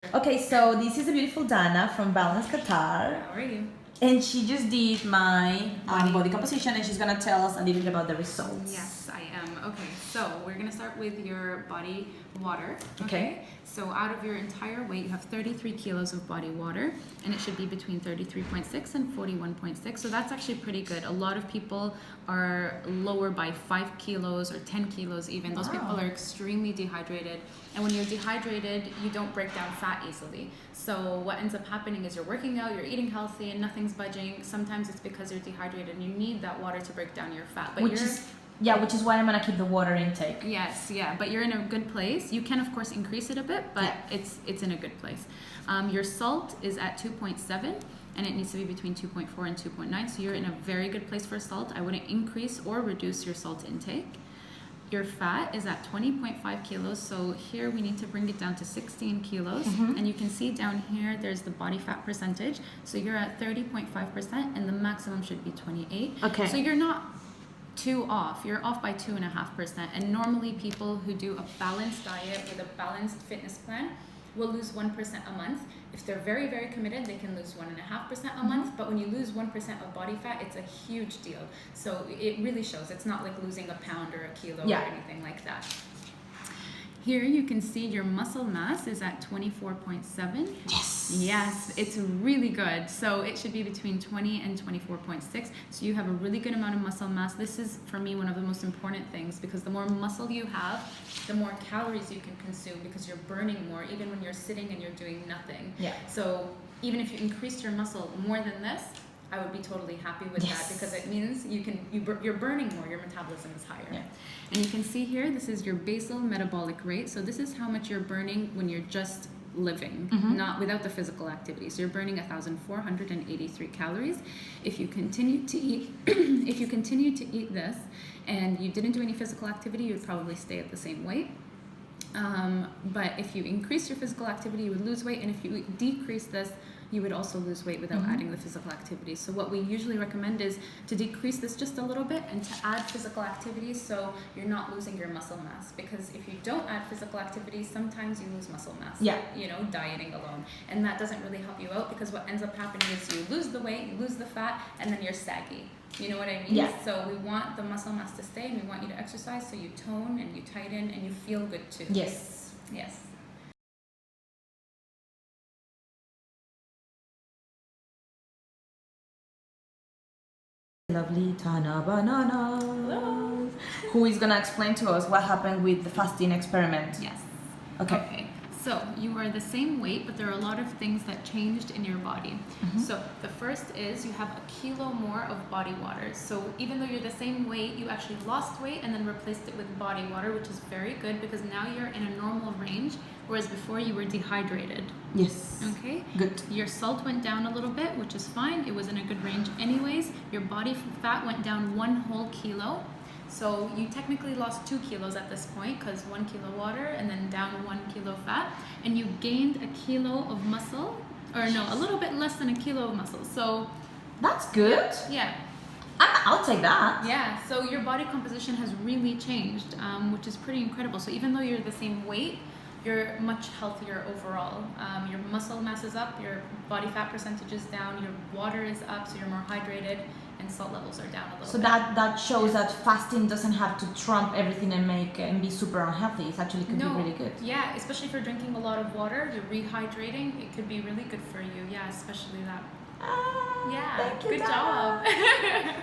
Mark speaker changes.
Speaker 1: Okay, so this is a beautiful Dana from Balance Qatar.
Speaker 2: How are you?
Speaker 1: And she just did my body composition, and she's gonna tell us a little bit about the results.
Speaker 2: Yes, I am. Okay, so we're gonna start with your body water.
Speaker 1: Okay.
Speaker 2: So out of your entire weight, you have 33 kilos of body water, and it should be between 33.6 and 41.6. So that's actually pretty good. A lot of people are lower by 5 kilos or 10 kilos even. Those people are extremely dehydrated. And when you're dehydrated, you don't break down fat easily. So what ends up happening is you're working out, you're eating healthy, and nothing's budging. Sometimes it's because you're dehydrated and you need that water to break down your fat. But
Speaker 1: which is why I'm gonna keep the water intake.
Speaker 2: Yes, yeah, but you're in a good place. You can of course increase it a bit, but it's in a good place. Your salt is at 2.7 and it needs to be between 2.4 and 2.9, so you're in a very good place for salt. I wouldn't increase or reduce your salt intake. Your fat is at 20.5 kilos, so here we need to bring it down to 16 kilos. And you can see down here there's the body fat percentage, so you're at 30.5% and the maximum should be 28.
Speaker 1: Okay.
Speaker 2: So you're not too off. You're off by 2.5%. And normally people who do a balanced diet with a balanced fitness plan will lose 1% a month. If they're very, very committed, they can lose 1.5% a month. But when you lose 1% of body fat, it's a huge deal. So it really shows. It's not like losing a pound or a kilo or anything like that. Here you can see your muscle mass is at 24.7. Yes, it's really good. So it should be between 20 and 24.6. So you have a really good amount of muscle mass. This is, for me, one of the most important things, because the more muscle you have, the more calories you can consume, because you're burning more even when you're sitting and you're doing nothing.
Speaker 1: Yeah.
Speaker 2: So even if you increase your muscle more than this, I would be totally happy with that, because it means you're burning more, your metabolism is higher.
Speaker 1: Yeah.
Speaker 2: And you can see here, this is your basal metabolic rate. So this is how much you're burning when you're just living, not without the physical activity. So you're burning 1,483 calories. If you continue to eat, this and you didn't do any physical activity, you would probably stay at the same weight. But if you increase your physical activity, you would lose weight, and if you decrease this, you would also lose weight without adding the physical activity. So what we usually recommend is to decrease this just a little bit and to add physical activity, so you're not losing your muscle mass. Because if you don't add physical activity, sometimes you lose muscle mass.
Speaker 1: Yeah.
Speaker 2: You know, dieting alone. And that doesn't really help you out, because what ends up happening is you lose the weight, you lose the fat, and then you're saggy. You know what I mean?
Speaker 1: Yeah.
Speaker 2: So we want the muscle mass to stay, and we want you to exercise so you tone and you tighten and you feel good too.
Speaker 1: Yes.
Speaker 2: Yes.
Speaker 1: Lovely Tana Banana. Who is gonna explain to us what happened with the fasting experiment?
Speaker 2: Yes.
Speaker 1: Okay.
Speaker 2: So you are the same weight, but there are a lot of things that changed in your body. So the first is you have a kilo more of body water. So even though you're the same weight, you actually lost weight and then replaced it with body water, which is very good, because now you're in a normal range, whereas before you were dehydrated.
Speaker 1: Yes.
Speaker 2: Okay.
Speaker 1: Good.
Speaker 2: Your salt went down a little bit, which is fine. It was in a good range anyways. Your body fat went down 1 whole kilo. So you technically lost 2 kilos at this point, because 1 kilo water and then down 1 kilo fat, and you gained a kilo of muscle, or no, a little bit less than a kilo of muscle. So
Speaker 1: that's good.
Speaker 2: Yeah.
Speaker 1: I'll take that.
Speaker 2: Yeah, so your body composition has really changed, which is pretty incredible. So even though you're the same weight, you're much healthier overall. Your muscle mass is up, your body fat percentage is down, your water is up, so you're more hydrated, and salt levels are down a little bit.
Speaker 1: So that shows that fasting doesn't have to trump everything and be super unhealthy. It actually could be really good.
Speaker 2: Yeah, especially if you're drinking a lot of water, you're rehydrating, it could be really good for you. Yeah, especially that.
Speaker 1: Yeah,
Speaker 2: Yeah,
Speaker 1: thank you,
Speaker 2: good
Speaker 1: Dana.
Speaker 2: job.